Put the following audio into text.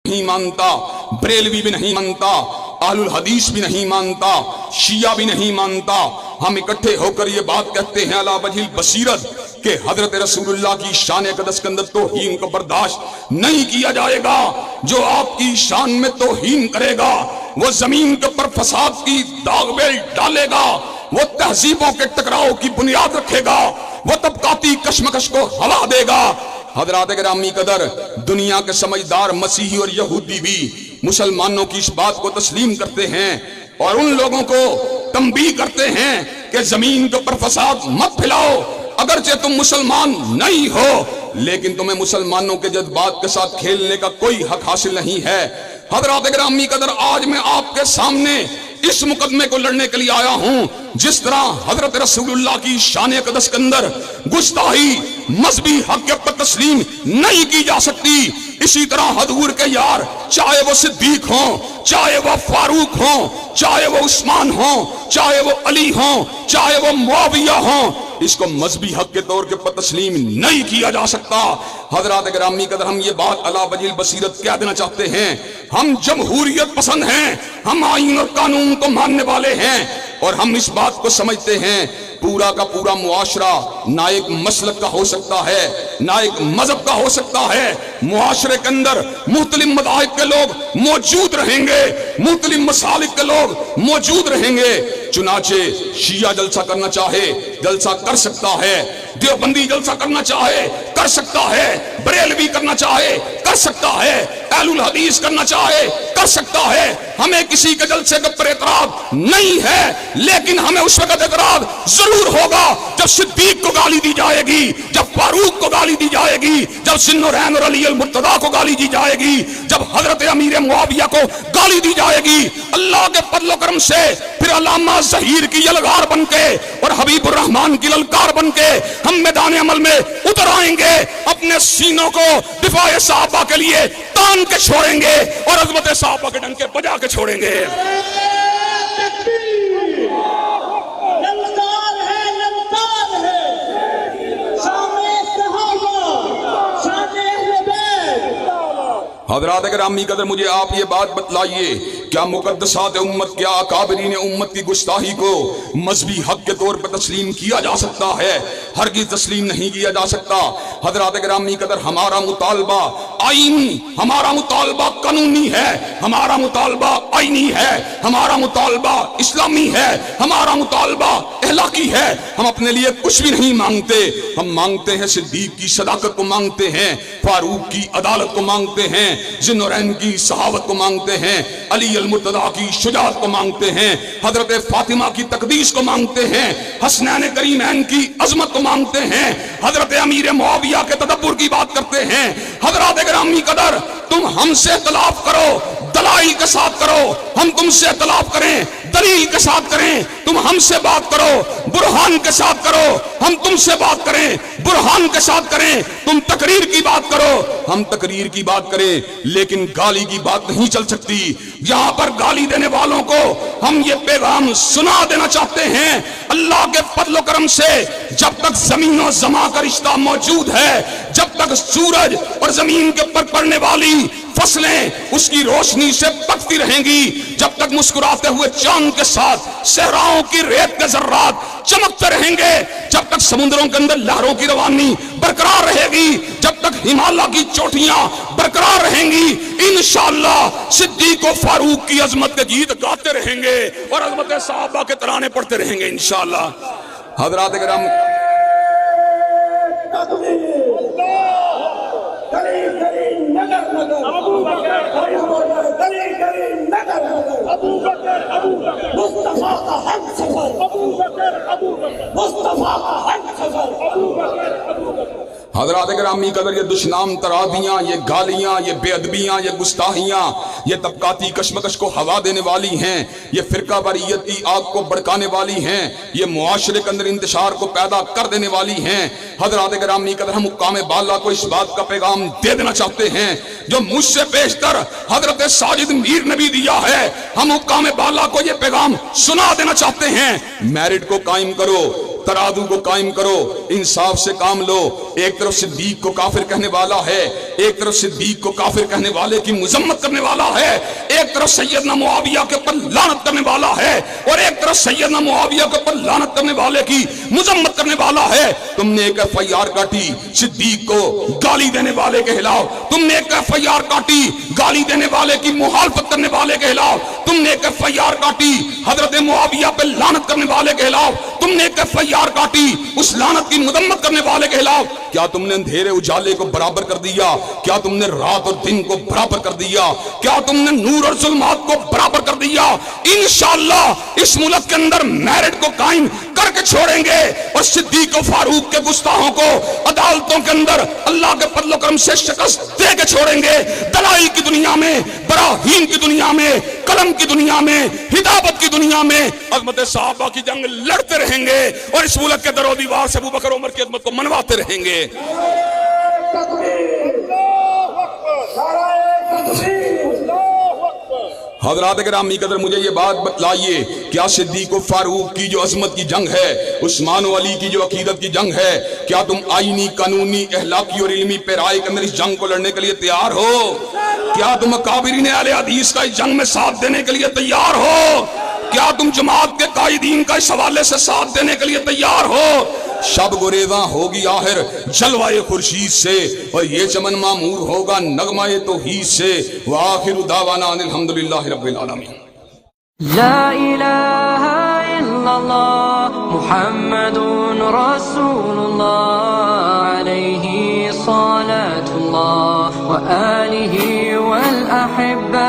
नहीं मानता, बरेलवी भी नहीं मानता, अहलुल हदीस भी नहीं मानता, शिया भी नहीं मानता। हम इकट्ठे होकर ये बात कहते हैं अला वजहिल बसीरत कि हजरत रसूलुल्लाह की शान अक़दस के अंदर तौहीन को बर्दाश्त नहीं किया जाएगा। जो आपकी शान में तौहीन करेगा वो जमीन के ऊपर फसाद की दागबेल डालेगा, वो तहजीबों के टकराव की बुनियाद रखेगा, वो तबकाती कशमकश को हवा देगा। हजरात गिरामी कदर, दुनिया के समझदार मसीही और यहूदी भी मुसलमानों की इस बात को तस्लीम करते हैं और उन लोगों को तंबीह करते हैं कि जमीन के ऊपर फसाद मत फैलाओ। अगरचे तुम मुसलमान नहीं हो, लेकिन तुम्हें मुसलमानों के जज्बात के साथ खेलने का कोई हक हासिल नहीं है। हजरात गिरामी कदर, आज मैं आपके सामने इस मुकदमे को लड़ने के लिए आया हूं। जिस तरह हजरत रसूलुल्लाह की शान अक़दस के अंदर गुस्ताही मजहबी हक के ऊपर तस्लीम नहीं की जा सकती, इसी तरह हजूर के यार, चाहे वो सिद्दीक हो, चाहे वो फारूक हो, चाहे वो उस्मान हो, चाहे वो अली हो, चाहे वो मुआविया हो, इसको मजहबी हक के तौर के पर तस्लीम नहीं किया जा सकता। हजरात गिरामी कदर, हम ये बात अला वजील बसीरत क्या देना चाहते हैं। हम जमहूरियत पसंद हैं, हम आईन और कानून को मानने वाले हैं और हम इस बात को समझते हैं पूरा का पूरा मुआशरा ना एक मसलक का हो सकता है, ना एक मजहब का हो सकता है। मुआशरे के अंदर मुख्तलिफ मज़ाहिब के लोग मौजूद रहेंगे, मुख्तलिफ मसालिक के लोग मौजूद रहेंगे। चुनाचे शिया जलसा करना चाहे जलसा कर सकता है, देवबंदी जलसा करना चाहे कर सकता है, बरेलवी करना चाहे कर सकता है, अहलुल हदीस करना चाहे कर सकता है। हमें किसी के जलसे के ऊपर एतराज नहीं है, लेकिन हमें उस वक्त एतराज जरूर होगा जब सिद्दीक को गाली दी जाएगी, जब फारूक को गाली दी जाएगी, जब ज़ुन्नुरैन और अली अल मुर्तज़ा को गाली दी जाएगी, जब हजरत अमीर मुआविया को गाली दी जाएगी। अल्लाह के फज़ल करम से फिर अल्लामा ज़हीर की यलगार बनके और हबीबुर रहमान की ललकार बनके हम मैदान अमल में उतर आएंगे। अपने सीनों को दिफाए सहाबा के लिए तान के छोड़ेंगे और अज़मत सहाबा के डंके बजा के छोड़ेंगे। हज़रात गिरामी कदर, मुझे आप ये बात बतलाइए, क्या मुक़द्दसात उम्मत, क्या अकाबरीन उम्मत की गुस्ताही को मजहबी हक के तौर पर तस्लीम किया जा सकता है? हरगिज़ तस्लीम नहीं किया जा सकता। हज़रात गिरामी कदर, हमारा मुतालबा आईनी, हमारा मुतालबा कानूनी है, हमारा मुतालबा आईनी है, हमारा मुतालबा इस्लामी है, हमारा मुतालबा अहलाकी है। हम अपने लिए कुछ भी नहीं मांगते, हम मांगते हैं सिद्दीक की सदाकत को मांगते हैं, फारूक की अदालत को मांगते हैं, ज़ुन्नुरैन की सहावत को मांगते हैं, अली अल मुर्तज़ा की शुजाअत को मांगते हैं, हजरत फातिमा की तकदीस को मांगते हैं, हसनैन करीमैन की अजमत को मांगते हैं, हजरत अमीर मुआविया के तदब्बुर की बात करते हैं। हजरात गिरामी कदर, तुम हमसे इख्तिलाफ करो, दलाइल के साथ करो, हम तुमसे इख्तिलाफ करें, दलील के साथ करें। तुम हमसे बात करो, बुरहान के साथ करो, हम तुमसे बात करें, बुरहान के साथ करें। तुम तकरीर की बात करो, हम तकरीर की बात करें, लेकिन गाली की बात नहीं चल सकती। यहां पर गाली देने वालों को हम ये पैगाम सुना देना चाहते हैं, अल्लाह के फज़ल करम से जब तक जमीन और ज़मा का रिश्ता मौजूद है, जब तक सूरज और जमीन के ऊपर पड़ने वाली फसलें उसकी रोशनी से पकती रहेंगी, जब तक मुस्कुराते हुए चांद के साथ सहराओं की रेत के ज़र्रात चमकते रहेंगे, जब तक समुद्रों के अंदर लहरों की रवानी बरकरार रहेगी, जब तक हिमालय की चोटियां बरकरार रहेंगी, इंशाअल्लाह सिद्दीक और फारूक की अजमत के गीत गाते रहेंगे और अजमत सहाबा के तराने पढ़ते रहेंगे इंशाअल्लाह। हज़रात किराम, हज़रात गिरामी कदर, ये दुश्मनाम तराबियाँ, ये गालियाँ, ये बेअदबियाँ, ये गुस्ताहियाँ, ये तबकाती कशमकश को हवा देने वाली हैं, ये फ़िरका वारियत की आग को भड़काने वाली हैं, ये मुआशरे के अंदर इंतशार को पैदा कर देने वाली हैं। हज़रात गिरामी कदर, हम हुक्काम बाला को इस बात का पैगाम दे देना चाहते हैं जो मुझसे पेशतर हज़रत साजिद मीर ने भी दिया है। हम हुक्काम बाला को ये पैगाम सुना देना चाहते हैं, मेरिट को कायम करो, तराजू को कायम करो, इंसाफ से काम लो, ایک طرف صدیق کو کافر کہنے والا ہے، ایک طرف صدیق کو کافر کہنے والے کی مذمت کرنے والا ہے، ایک طرف سیدنا معاویہ کے پر لعنت کرنے والا ہے، اور ایک طرف سیدنا معاویہ کے پر لعنت کرنے والے کی مذمت کرنے والا ہے۔ تم نے ایک ایف آئی آر کاٹی صدیق کو گالی دینے والے کے خلاف، تم نے ایک ایف آئی آر کاٹی گالی دینے والے کی مخالفت کرنے والے کے خلاف، تم نے ایک ایف آئی آر کاٹی حضرت معاویہ پہ لعنت کرنے والے کے خلاف، تم نے ایک ایف آئی آر کاٹی اس لعنت کی مذمت کرنے والے کے خلاف۔ کیا تم نے اندھیرے اجالے کو برابر کر دیا؟ کیا تم نے رات اور دن کو برابر کر دیا؟ کیا تم نے نور اور ظلمات کو برابر کر دیا؟ انشاءاللہ اس ملک کے اندر میرٹ کو قائم کر کے چھوڑیں گے، اور صدیق و فاروق کے گستاخوں کو عدالتوں کے اندر اللہ کے فضل و کرم سے شکست دے کے چھوڑیں گے۔ دلائل کی دنیا میں، براہین کی دنیا میں، قلم کی دنیا میں، ہدایت کی دنیا میں عظمت صحابہ کی جنگ لڑتے رہیں گے، اور اس ملک کے در و دیوار سے ابوبکر عمر کی عظمت کو منواتے رہیں گے۔ حضرات گرامی قدر، مجھے یہ بات بتلائیے، کیا صدیق و فاروق کی جو عظمت کی جنگ ہے، عثمان و علی کی جو عقیدت کی جنگ ہے، کیا تم آئینی، قانونی، اخلاقی اور علمی پیرائی کے اندر اس جنگ کو لڑنے کے لیے تیار ہو؟ کیا تم اکابرین اہل حدیث کا اس جنگ میں ساتھ دینے کے لیے تیار ہو؟ کیا تم جماعت کے قائدین کا اس حوالے سے ساتھ دینے کے لیے تیار ہو؟ شب گریزاں ہوگی آخر جلوہ خورشید سے، اور یہ چمن معمور ہوگا نغمہ توحید سے۔ وآخر دعوانا ان الحمدللہ رب العالمین۔ لا الہ الا اللہ محمد رسول اللہ علیہ صلاة اللہ وآلہ والأحبہ۔